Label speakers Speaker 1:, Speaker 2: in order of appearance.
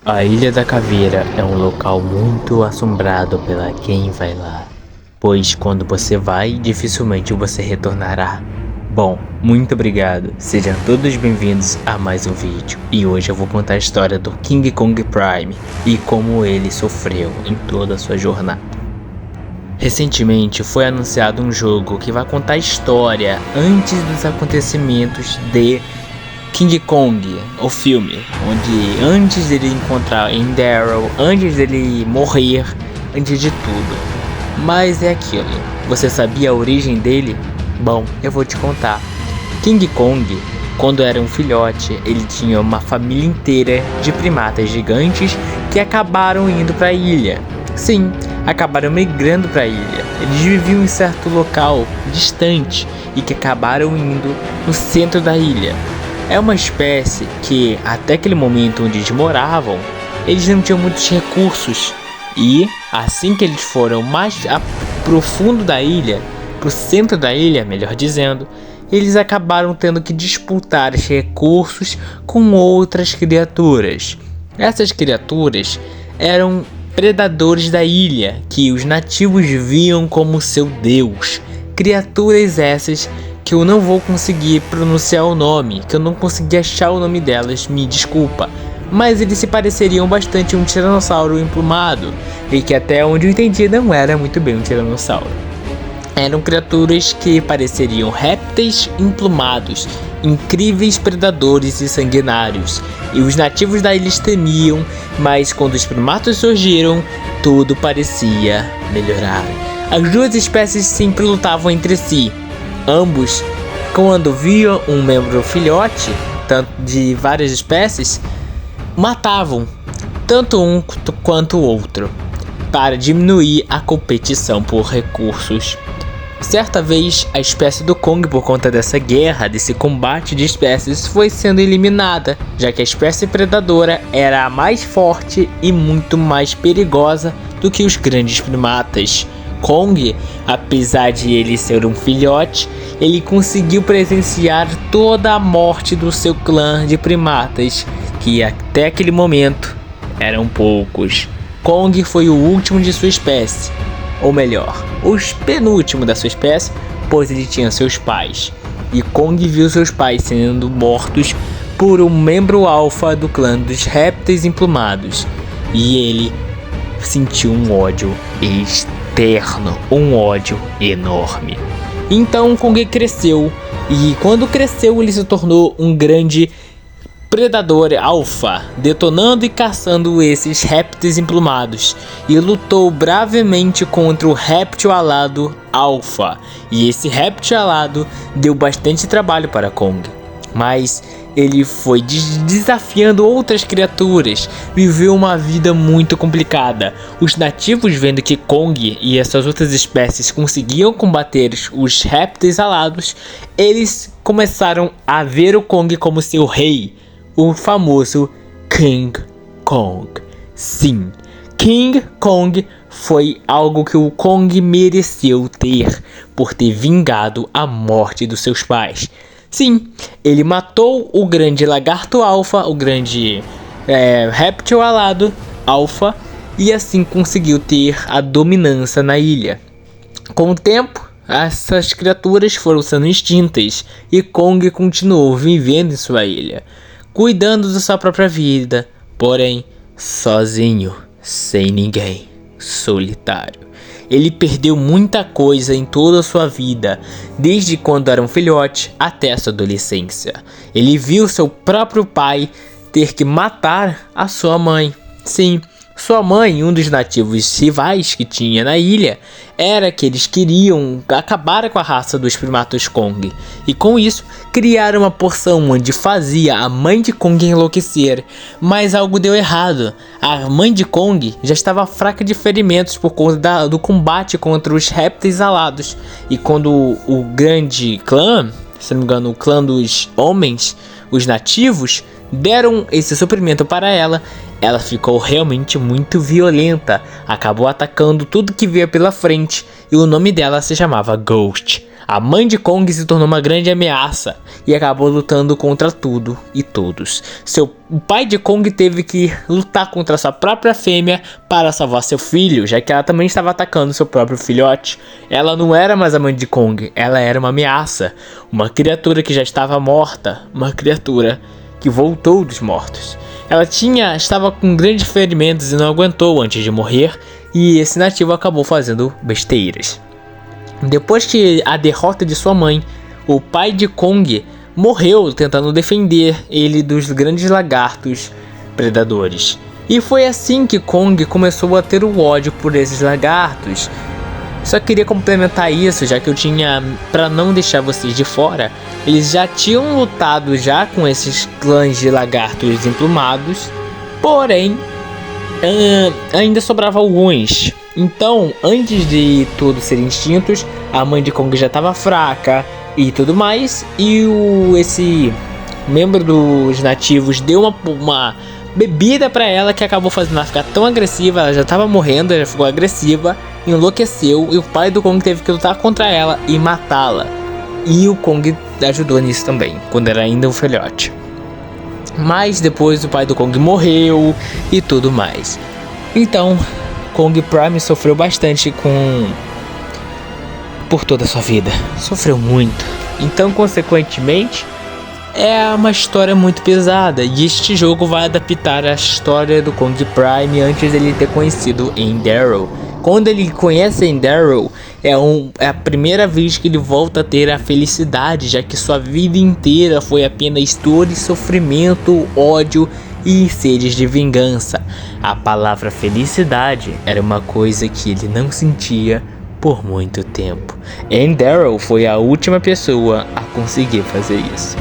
Speaker 1: A Ilha da Caveira é um local muito assombrado pela quem vai lá, pois quando você vai, dificilmente você retornará. Bom, muito obrigado, sejam todos bem-vindos a mais um vídeo, e hoje eu vou contar a história do King Kong Prime e como ele sofreu em toda a sua jornada. Recentemente foi anunciado um jogo que vai contar a história antes dos acontecimentos de King Kong, o filme, onde antes dele encontrar Enderal, antes dele morrer, antes de tudo. Mas é aquilo, você sabia a origem dele? Bom, eu vou te contar. King Kong, quando era um filhote, ele tinha uma família inteira de primatas gigantes que acabaram indo para a ilha. Sim, acabaram migrando para a ilha. Eles viviam em certo local distante e que acabaram indo no centro da ilha. É uma espécie que, até aquele momento onde eles moravam, eles não tinham muitos recursos. E, assim que eles foram mais pro fundo da ilha, pro centro da ilha, melhor dizendo, eles acabaram tendo que disputar os recursos com outras criaturas. Essas criaturas eram predadores da ilha, que os nativos viam como seu deus. Criaturas essas que eu não vou conseguir pronunciar o nome, que eu não consegui achar o nome delas, me desculpa. Mas eles se pareceriam bastante um tiranossauro emplumado, e que até onde eu entendi não era muito bem um tiranossauro. Eram criaturas que pareceriam répteis emplumados, incríveis predadores e sanguinários, e os nativos da ilha temiam, mas quando os primatas surgiram, tudo parecia melhorar. As duas espécies sempre lutavam entre si. Ambos, quando viam um membro filhote, tanto de várias espécies, matavam tanto um quanto o outro, para diminuir a competição por recursos. Certa vez, a espécie do Kong, por conta dessa guerra, desse combate de espécies, foi sendo eliminada, já que a espécie predadora era a mais forte e muito mais perigosa do que os grandes primatas. Kong, apesar de ele ser um filhote, ele conseguiu presenciar toda a morte do seu clã de primatas, que até aquele momento eram poucos. Kong foi o último de sua espécie, ou melhor, o penúltimo da sua espécie, pois ele tinha seus pais. E Kong viu seus pais sendo mortos por um membro alfa do clã dos répteis emplumados, e ele sentiu um ódio externo, um ódio enorme. Então Kong cresceu, e quando cresceu ele se tornou um grande predador alfa, detonando e caçando esses répteis emplumados, e lutou bravemente contra o réptil alado alfa, e esse réptil alado deu bastante trabalho para Kong, mas ele foi desafiando outras criaturas, viveu uma vida muito complicada. Os nativos, vendo que Kong e essas outras espécies conseguiam combater os répteis alados, eles começaram a ver o Kong como seu rei, o famoso King Kong. Sim, King Kong foi algo que o Kong mereceu ter, por ter vingado a morte dos seus pais. Sim, ele matou o grande lagarto alfa, o grande réptil alado alfa, e assim conseguiu ter a dominância na ilha. Com o tempo, essas criaturas foram sendo extintas e Kong continuou vivendo em sua ilha, cuidando da sua própria vida, porém sozinho, sem ninguém, solitário. Ele perdeu muita coisa em toda a sua vida, desde quando era um filhote até a sua adolescência. Ele viu seu próprio pai ter que matar a sua mãe. Sim, sua mãe, um dos nativos rivais que tinha na ilha, era que eles queriam acabar com a raça dos primatas Kong. E com isso, criaram uma poção onde fazia a mãe de Kong enlouquecer. Mas algo deu errado. A mãe de Kong já estava fraca de ferimentos por conta do combate contra os répteis alados. E quando o grande clã, se não me engano, o clã dos homens, os nativos, deram esse suprimento para ela, ela ficou realmente muito violenta, acabou atacando tudo que via pela frente, e o nome dela se chamava Ghost. A mãe de Kong se tornou uma grande ameaça e acabou lutando contra tudo e todos. O pai de Kong teve que lutar contra sua própria fêmea para salvar seu filho, já que ela também estava atacando seu próprio filhote. Ela não era mais a mãe de Kong, ela era uma ameaça, uma criatura que já estava morta, uma criatura que voltou dos mortos. Ela estava com grandes ferimentos e não aguentou antes de morrer, e esse nativo acabou fazendo besteiras. Depois que a derrota de sua mãe, o pai de Kong morreu tentando defender ele dos grandes lagartos predadores. E foi assim que Kong começou a ter o ódio por esses lagartos. Só queria complementar isso, já que eu tinha, para não deixar vocês de fora, eles já tinham lutado já com esses clãs de lagartos emplumados, porém ainda sobrava alguns. Então, antes de todos serem extintos, a mãe de Kong já estava fraca e tudo mais, e esse membro dos nativos deu uma bebida para ela que acabou fazendo ela ficar tão agressiva. Ela já estava morrendo, ela ficou agressiva, enlouqueceu, e o pai do Kong teve que lutar contra ela e matá-la. E o Kong ajudou nisso também, quando era ainda um filhote. Mas depois o pai do Kong morreu e tudo mais. Então, Kong Prime sofreu bastante por toda a sua vida. Sofreu muito. Então, consequentemente, é uma história muito pesada. E este jogo vai adaptar a história do Kong Prime antes dele ter conhecido Enderal. Quando ele conhece Enderal, é a primeira vez que ele volta a ter a felicidade, já que sua vida inteira foi apenas dor e sofrimento, ódio e sedes de vingança. A palavra felicidade era uma coisa que ele não sentia por muito tempo. Enderal foi a última pessoa a conseguir fazer isso.